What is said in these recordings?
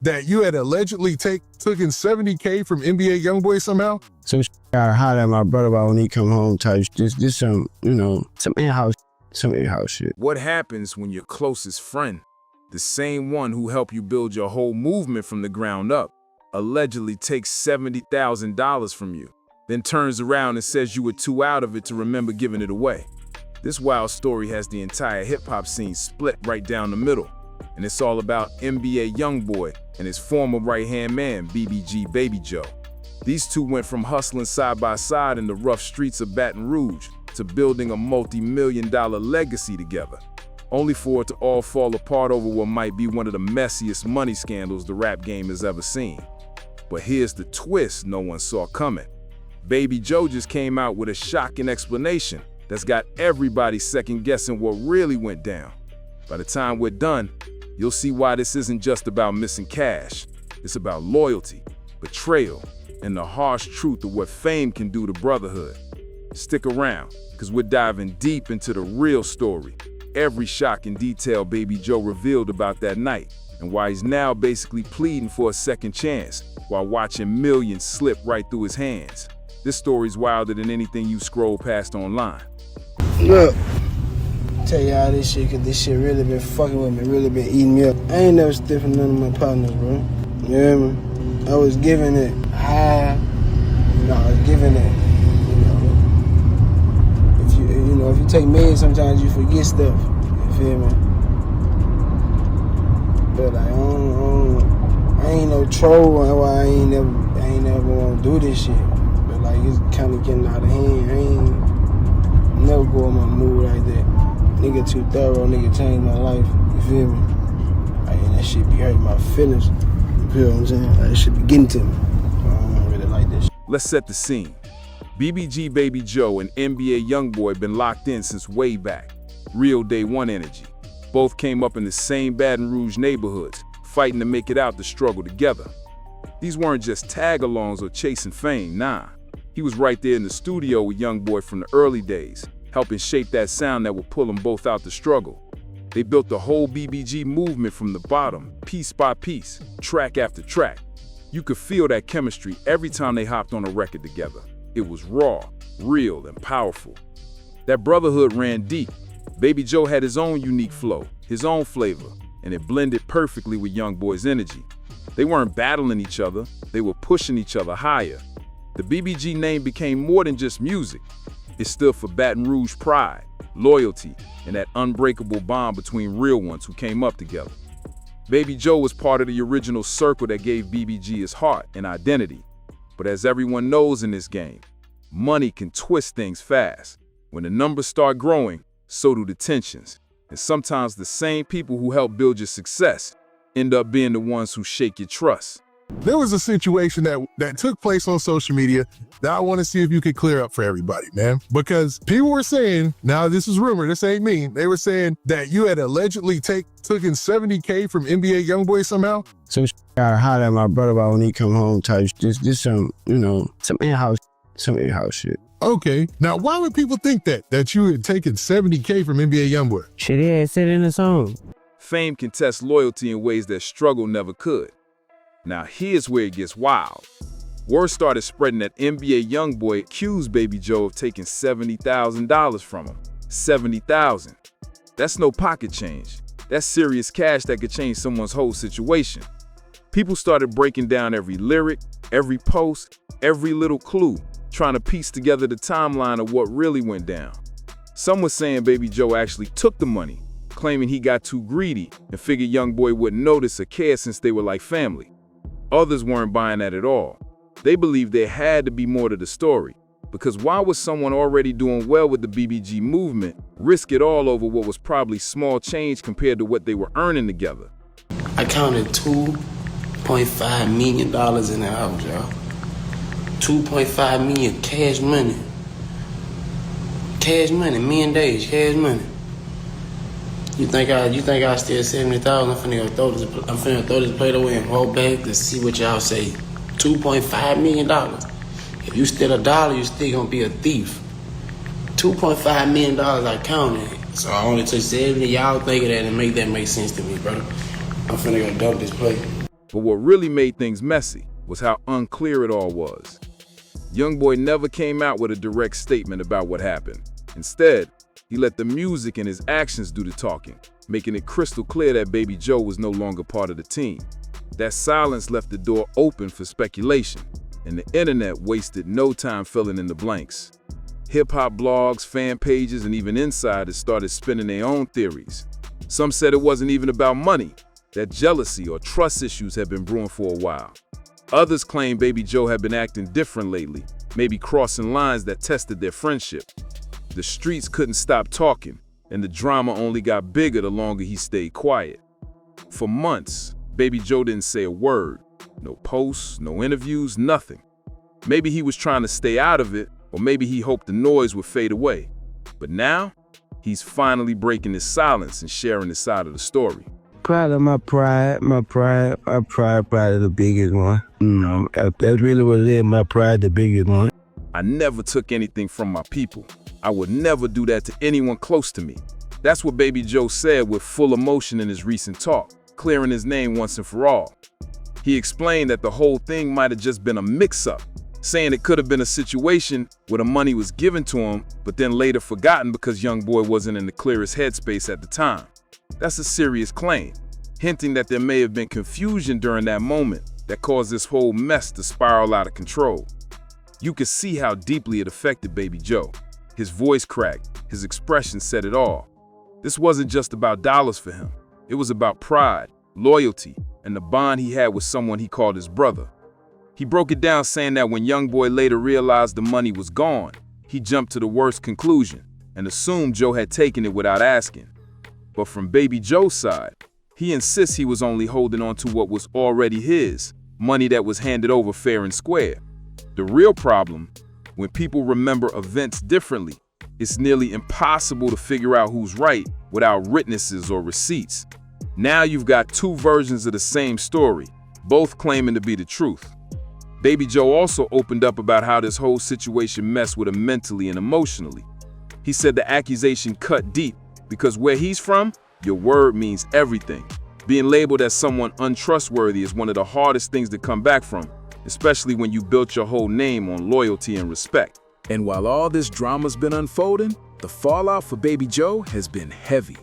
that you had allegedly taken 70K from NBA YoungBoy somehow? Some I holler at my brother about when he come home type. This some, some in-house shit. What happens when your closest friend, the same one who helped you build your whole movement from the ground up, allegedly takes $70,000 from you, then turns around and says you were too out of it to remember giving it away? This wild story has the entire hip-hop scene split right down the middle, and it's all about NBA YoungBoy and his former right-hand man, BBG Baby Joe. These two went from hustling side by side in the rough streets of Baton Rouge to building a multi-million-dollar legacy together, only for it to all fall apart over what might be one of the messiest money scandals the rap game has ever seen. But here's the twist no one saw coming. Baby Joe just came out with a shocking explanation that's got everybody second-guessing what really went down. By the time we're done, you'll see why this isn't just about missing cash. It's about loyalty, betrayal, and the harsh truth of what fame can do to brotherhood. Stick around, because we're diving deep into the real story. Every shocking detail Baby Joe revealed about that night, and why he's now basically pleading for a second chance while watching millions slip right through his hands. This story's wilder than anything you scroll past online. Look, tell y'all this shit, cause this shit really been fucking with me, really been eating me up. I ain't never stiff from none of my partners, bro. You hear me? I was giving it high, I was giving it, if you take meds, sometimes you forget stuff, you feel me? But like, I ain't no troll, I ain't never wanna do this shit. But like, it's kinda getting out of hand. I ain't never go in my mood like that. Nigga too thorough, nigga changed my life, you feel me? Like, that shit be hurting my feelings, you feel what I'm saying? Like, that shit be getting to me. So I don't really like this shit. Let's set the scene. BBG Baby Joe and NBA YoungBoy been locked in since way back. Real day one energy. Both came up in the same Baton Rouge neighborhoods, fighting to make it out the struggle together. These weren't just tag-alongs or chasing fame, nah. He was right there in the studio with YoungBoy from the early days, helping shape that sound that would pull them both out the struggle. They built the whole BBG movement from the bottom, piece by piece, track after track. You could feel that chemistry every time they hopped on a record together. It was raw, real, and powerful. That brotherhood ran deep. Baby Joe had his own unique flow, his own flavor, and it blended perfectly with YoungBoy's energy. They weren't battling each other, they were pushing each other higher. The BBG name became more than just music. It stood for Baton Rouge pride, loyalty, and that unbreakable bond between real ones who came up together. Baby Joe was part of the original circle that gave BBG his heart and identity. But as everyone knows in this game, money can twist things fast. When the numbers start growing, so do the tensions. And sometimes the same people who help build your success end up being the ones who shake your trust. There was a situation that took place on social media that I want to see if you could clear up for everybody, man. Because people were saying, now this is rumor, this ain't me, they were saying that you had allegedly taken 70K from NBA YoungBoy somehow? Some I holler at my brother about when he come home type. This some, some in-house shit. Okay, now why would people think that you had taken 70K from NBA YoungBoy? Shit, he had said in the song. Fame can test loyalty in ways that struggle never could. Now here's where it gets wild. Word started spreading that NBA YoungBoy accused Baby Joe of taking $70,000 from him. $70,000. That's no pocket change. That's serious cash that could change someone's whole situation. People started breaking down every lyric, every post, every little clue, trying to piece together the timeline of what really went down. Some were saying Baby Joe actually took the money, claiming he got too greedy and figured YoungBoy wouldn't notice or care since they were like family. Others weren't buying that at all. They believed there had to be more to the story, because why would someone already doing well with the BBG movement risk it all over what was probably small change compared to what they were earning together? I counted $2.5 million in the house, y'all. 2.5 million cash money. Cash money, million days, cash money. You think I still 70,000? I'm finna throw this plate away and roll back to see what y'all say. $2.5 million. If you steal $1, you still gonna be a thief. $2.5 million I counted. So I only took 70. Y'all think of that and make that make sense to me, bro. I'm finna go dump this plate. But what really made things messy was how unclear it all was. YoungBoy never came out with a direct statement about what happened. Instead, he let the music and his actions do the talking, making it crystal clear that Baby Joe was no longer part of the team. That silence left the door open for speculation, and the internet wasted no time filling in the blanks. Hip-hop blogs, fan pages, and even insiders started spinning their own theories. Some said it wasn't even about money, that jealousy or trust issues had been brewing for a while. Others claimed Baby Joe had been acting different lately, maybe crossing lines that tested their friendship. The streets couldn't stop talking, and the drama only got bigger the longer he stayed quiet. For months, Baby Joe didn't say a word. No posts, no interviews, nothing. Maybe he was trying to stay out of it, or maybe he hoped the noise would fade away. But now, he's finally breaking his silence and sharing his side of the story. Proud of my pride is the biggest one. That's really what it is, my pride, the biggest one. I never took anything from my people. I would never do that to anyone close to me. That's what Baby Joe said with full emotion in his recent talk, clearing his name once and for all. He explained that the whole thing might have just been a mix-up, saying it could have been a situation where the money was given to him, but then later forgotten because YoungBoy wasn't in the clearest headspace at the time. That's a serious claim, hinting that there may have been confusion during that moment that caused this whole mess to spiral out of control. You could see how deeply it affected Baby Joe. His voice cracked, his expression said it all. This wasn't just about dollars for him. It was about pride, loyalty, and the bond he had with someone he called his brother. He broke it down saying that when YoungBoy later realized the money was gone, he jumped to the worst conclusion and assumed Joe had taken it without asking. But from Baby Joe's side, he insists he was only holding on to what was already his, money that was handed over fair and square. The real problem, when people remember events differently, it's nearly impossible to figure out who's right without witnesses or receipts. Now you've got two versions of the same story, both claiming to be the truth. Baby Joe also opened up about how this whole situation messed with him mentally and emotionally. He said the accusation cut deep because where he's from, your word means everything. Being labeled as someone untrustworthy is one of the hardest things to come back from, especially when you built your whole name on loyalty and respect. And while all this drama's been unfolding, the fallout for Baby Joe has been heavy.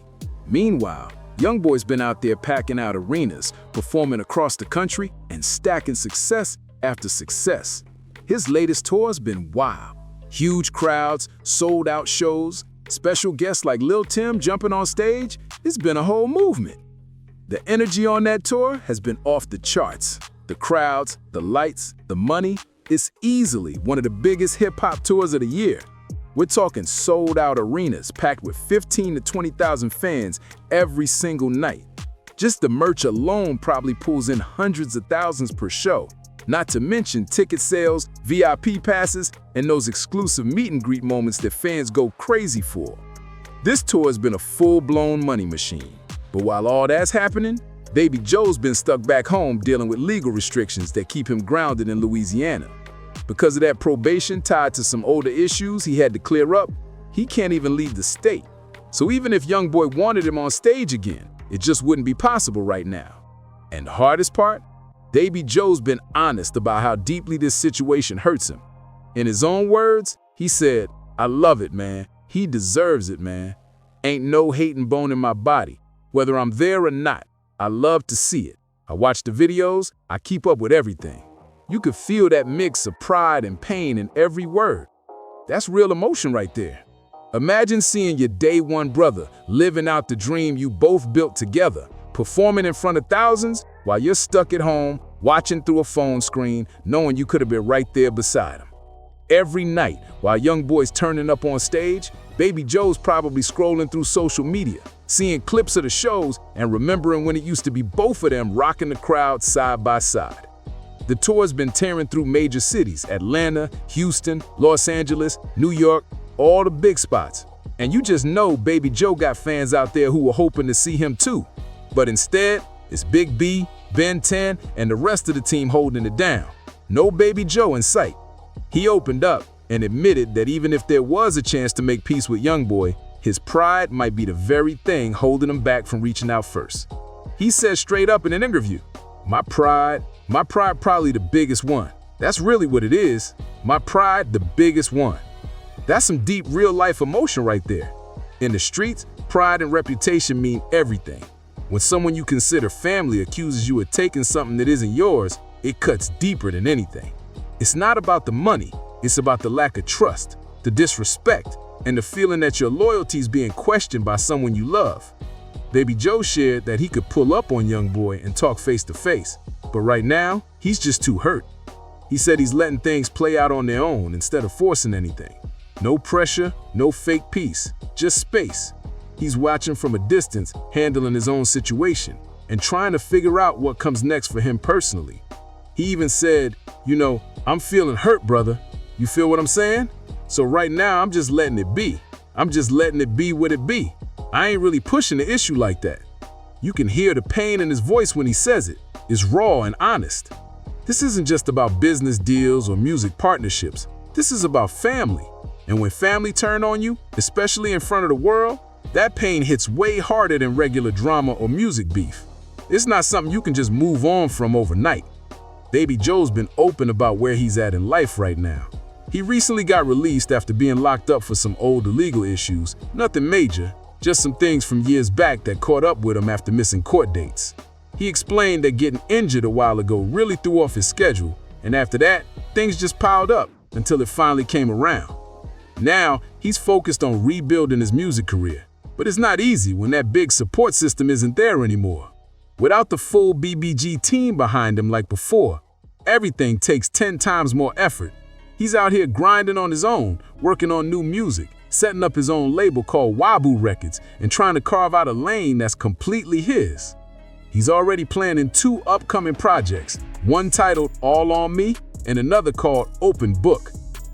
Meanwhile, YoungBoy's been out there packing out arenas, performing across the country, and stacking success after success. His latest tour's been wild. Huge crowds, sold-out shows, special guests like Lil Tim jumping on stage. It's been a whole movement. The energy on that tour has been off the charts. The crowds, the lights, the money. It's easily one of the biggest hip-hop tours of the year. We're talking sold-out arenas packed with 15 to 20,000 fans every single night. Just the merch alone probably pulls in hundreds of thousands per show, not to mention ticket sales, VIP passes, and those exclusive meet and greet moments that fans go crazy for. This tour has been a full-blown money machine. But while all that's happening, Baby Joe's been stuck back home dealing with legal restrictions that keep him grounded in Louisiana. Because of that probation tied to some older issues he had to clear up, he can't even leave the state. So even if YoungBoy wanted him on stage again, it just wouldn't be possible right now. And the hardest part? Baby Joe's been honest about how deeply this situation hurts him. In his own words, he said, "I love it, man. He deserves it, man. Ain't no hating bone in my body. Whether I'm there or not, I love to see it. I watch the videos, I keep up with everything." You could feel that mix of pride and pain in every word. That's real emotion right there. Imagine seeing your day one brother living out the dream you both built together, performing in front of thousands while you're stuck at home, watching through a phone screen, knowing you could have been right there beside him. Every night, while YoungBoy's turning up on stage, Baby Joe's probably scrolling through social media, seeing clips of the shows and remembering when it used to be both of them rocking the crowd side by side. The tour's been tearing through major cities: Atlanta, Houston, Los Angeles, New York, all the big spots. And you just know Baby Joe got fans out there who were hoping to see him too. But instead, it's Big B, Ben 10, and the rest of the team holding it down. No Baby Joe in sight. He opened up and admitted that even if there was a chance to make peace with YoungBoy, his pride might be the very thing holding him back from reaching out first. He said straight up in an interview, My pride probably the biggest one. That's really what it is. My pride, the biggest one. That's some deep real-life emotion right there. In the streets, pride and reputation mean everything. When someone you consider family accuses you of taking something that isn't yours, it cuts deeper than anything. It's not about the money, it's about the lack of trust, the disrespect, and the feeling that your loyalty is being questioned by someone you love. Baby Joe shared that he could pull up on YoungBoy and talk face to face, but right now, he's just too hurt. He said he's letting things play out on their own instead of forcing anything. No pressure, no fake peace, just space. He's watching from a distance, handling his own situation, and trying to figure out what comes next for him personally. He even said, I'm feeling hurt, brother. You feel what I'm saying? So right now, I'm just letting it be. I'm just letting it be what it be. I ain't really pushing the issue like that. You can hear the pain in his voice when he says it. It's raw and honest. This isn't just about business deals or music partnerships. This is about family. And when family turn on you, especially in front of the world, that pain hits way harder than regular drama or music beef. It's not something you can just move on from overnight. Baby Joe's been open about where he's at in life right now. He recently got released after being locked up for some old legal issues. Nothing major, just some things from years back that caught up with him after missing court dates. He explained that getting injured a while ago really threw off his schedule, and after that, things just piled up until it finally came around. Now, he's focused on rebuilding his music career, but it's not easy when that big support system isn't there anymore. Without the full BBG team behind him like before, everything takes 10 times more effort. He's out here grinding on his own, working on new music, setting up his own label called Wabu Records, and trying to carve out a lane that's completely his. He's already planning 2 upcoming projects, one titled All On Me and another called Open Book.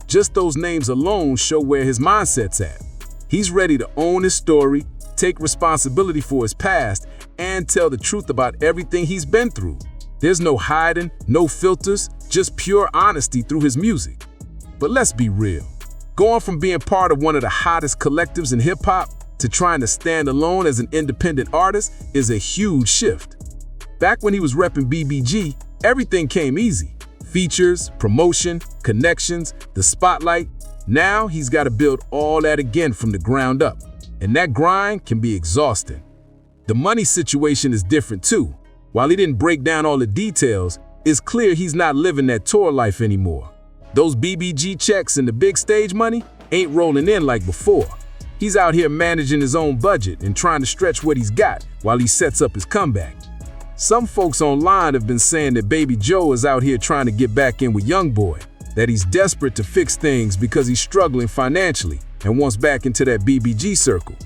Just those names alone show where his mindset's at. He's ready to own his story, take responsibility for his past, and tell the truth about everything he's been through. There's no hiding, no filters, just pure honesty through his music. But let's be real. Going from being part of one of the hottest collectives in hip-hop to trying to stand alone as an independent artist is a huge shift. Back when he was repping BBG, everything came easy. Features, promotion, connections, the spotlight. Now he's got to build all that again from the ground up. And that grind can be exhausting. The money situation is different too. While he didn't break down all the details, it's clear he's not living that tour life anymore. Those BBG checks and the big stage money ain't rolling in like before. He's out here managing his own budget and trying to stretch what he's got while he sets up his comeback. Some folks online have been saying that Baby Joe is out here trying to get back in with YoungBoy, that he's desperate to fix things because he's struggling financially and wants back into that BBG circle.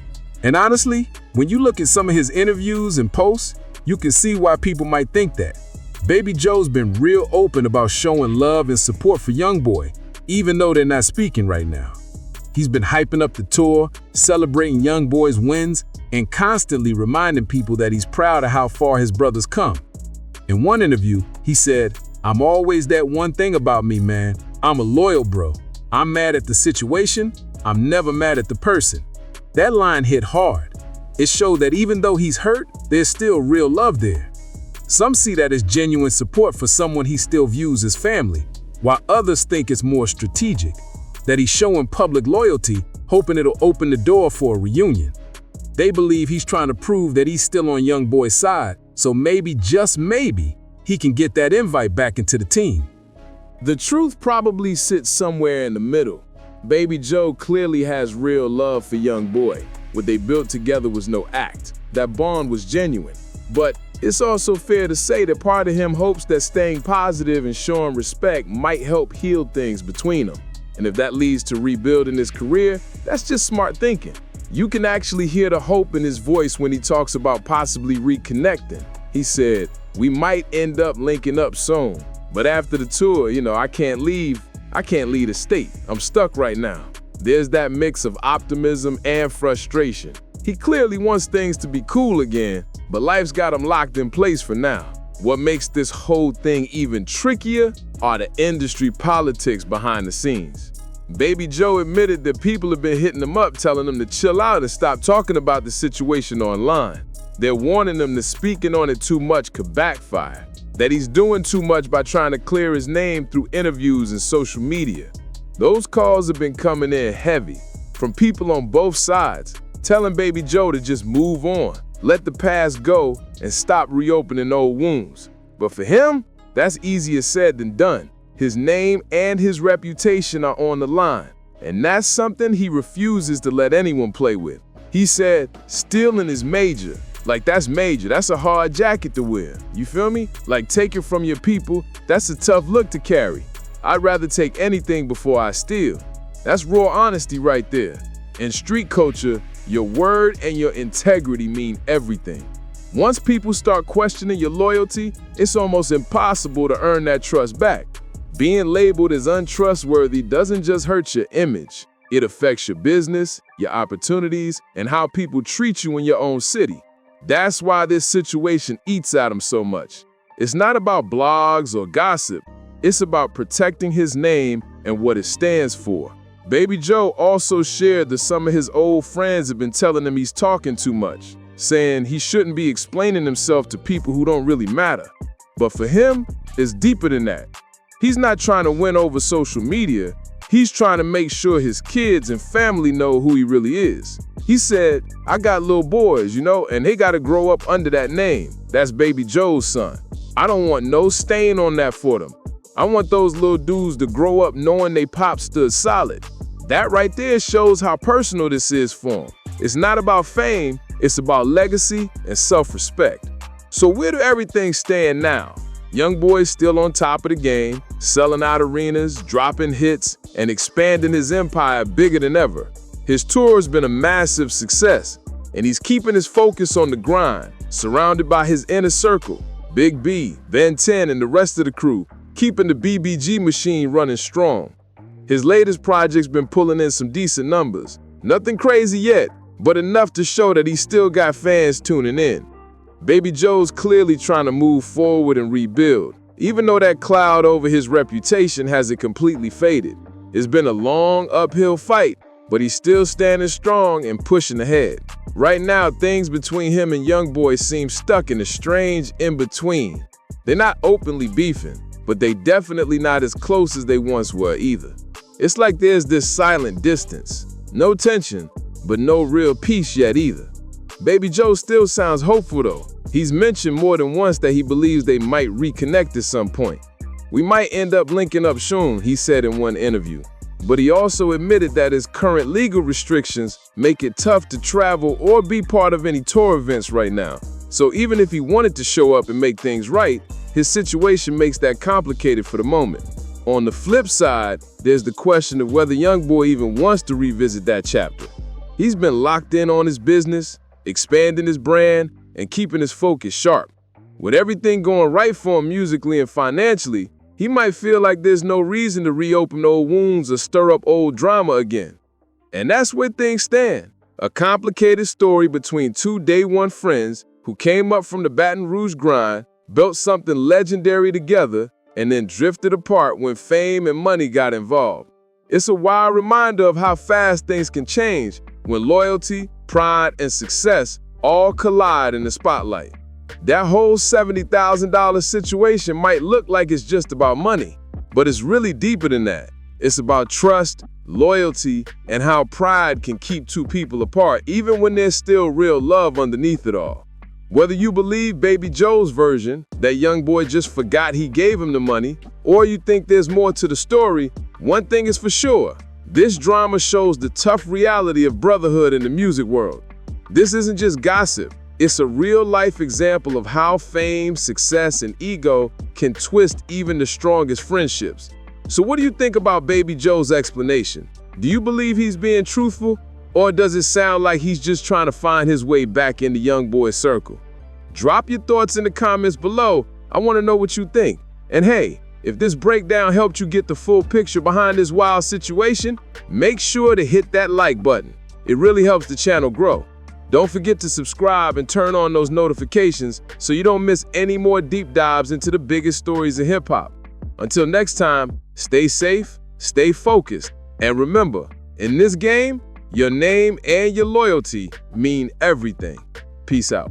And honestly, when you look at some of his interviews and posts, you can see why people might think that. Baby Joe's been real open about showing love and support for YoungBoy, even though they're not speaking right now. He's been hyping up the tour, celebrating YoungBoy's wins, and constantly reminding people that he's proud of how far his brother's come. In one interview, he said, "I'm always that one thing about me, man. I'm a loyal bro. I'm mad at the situation. I'm never mad at the person." That line hit hard. It showed that even though he's hurt, there's still real love there. Some see that as genuine support for someone he still views as family, while others think it's more strategic, that he's showing public loyalty, hoping it'll open the door for a reunion. They believe he's trying to prove that he's still on YoungBoy's side, so maybe, just maybe, he can get that invite back into the team. The truth probably sits somewhere in the middle. Baby Joe clearly has real love for YoungBoy. What they built together was no act. That bond was genuine. But it's also fair to say that part of him hopes that staying positive and showing respect might help heal things between them. And if that leads to rebuilding his career, that's just smart thinking. You can actually hear the hope in his voice when he talks about possibly reconnecting. He said, "We might end up linking up soon, but after the tour, I can't leave the state. I'm stuck right now." There's that mix of optimism and frustration. He clearly wants things to be cool again, but life's got him locked in place for now. What makes this whole thing even trickier are the industry politics behind the scenes. Baby Joe admitted that people have been hitting him up telling him to chill out and stop talking about the situation online. They're warning him that speaking on it too much could backfire. that he's doing too much by trying to clear his name through interviews and social media. Those calls have been coming in heavy from people on both sides, telling Baby Joe to just move on, let the past go, and stop reopening old wounds. But for him, that's easier said than done. His name and his reputation are on the line, and that's something he refuses to let anyone play with. He said, stealing is major. Like, that's major. That's a hard jacket to wear. You feel me? Like, taking from your people, that's a tough look to carry. I'd rather take anything before I steal. That's raw honesty right there. In street culture, your word and your integrity mean everything. Once people start questioning your loyalty, it's almost impossible to earn that trust back. Being labeled as untrustworthy doesn't just hurt your image. It affects your business, your opportunities, and how people treat you in your own city. That's why this situation eats at him so much. It's not about blogs or gossip. It's about protecting his name and what it stands for. Baby Joe also shared that some of his old friends have been telling him he's talking too much, saying he shouldn't be explaining himself to people who don't really matter. But for him, it's deeper than that. He's not trying to win over social media. He's trying to make sure his kids and family know who he really is. He said, I got little boys, and they got to grow up under that name. That's Baby Joe's son. I don't want no stain on that for them. I want those little dudes to grow up knowing they pop stood solid. That right there shows how personal this is for him. It's not about fame, it's about legacy and self-respect. So where do everything stand now? YoungBoy's still on top of the game, selling out arenas, dropping hits, and expanding his empire bigger than ever. His tour has been a massive success, and he's keeping his focus on the grind, surrounded by his inner circle, Big B, Ben 10, and the rest of the crew, keeping the BBG machine running strong. His latest project's been pulling in some decent numbers. Nothing crazy yet, but enough to show that he's still got fans tuning in. Baby Joe's clearly trying to move forward and rebuild, even though that cloud over his reputation hasn't completely faded. It's been a long uphill fight, but he's still standing strong and pushing ahead. Right now, things between him and YoungBoy seem stuck in a strange in-between. They're not openly beefing, but they definitely not as close as they once were either. It's like there's this silent distance. No tension, but no real peace yet either. Baby Joe still sounds hopeful though. He's mentioned more than once that he believes they might reconnect at some point. We might end up linking up soon, he said in one interview. But he also admitted that his current legal restrictions make it tough to travel or be part of any tour events right now. So even if he wanted to show up and make things right, his situation makes that complicated for the moment. On the flip side, there's the question of whether YoungBoy even wants to revisit that chapter. He's been locked in on his business, expanding his brand, and keeping his focus sharp. With everything going right for him musically and financially, he might feel like there's no reason to reopen old wounds or stir up old drama again. And that's where things stand. A complicated story between two day-one friends who came up from the Baton Rouge grind, built something legendary together, and then drifted apart when fame and money got involved. It's a wild reminder of how fast things can change when loyalty, pride, and success all collide in the spotlight. That whole $70,000 situation might look like it's just about money, but it's really deeper than that. It's about trust, loyalty, and how pride can keep two people apart, even when there's still real love underneath it all. Whether you believe Baby Joe's version, that YoungBoy just forgot he gave him the money, or you think there's more to the story, one thing is for sure. This drama shows the tough reality of brotherhood in the music world. This isn't just gossip. It's a real-life example of how fame, success, and ego can twist even the strongest friendships. So what do you think about Baby Joe's explanation? Do you believe he's being truthful? Or does it sound like he's just trying to find his way back into YoungBoy's circle? Drop your thoughts in the comments below. I want to know what you think. And hey, if this breakdown helped you get the full picture behind this wild situation, make sure to hit that like button. It really helps the channel grow. Don't forget to subscribe and turn on those notifications so you don't miss any more deep dives into the biggest stories in hip-hop. Until next time, stay safe, stay focused, and remember, in this game, your name and your loyalty mean everything. Peace out.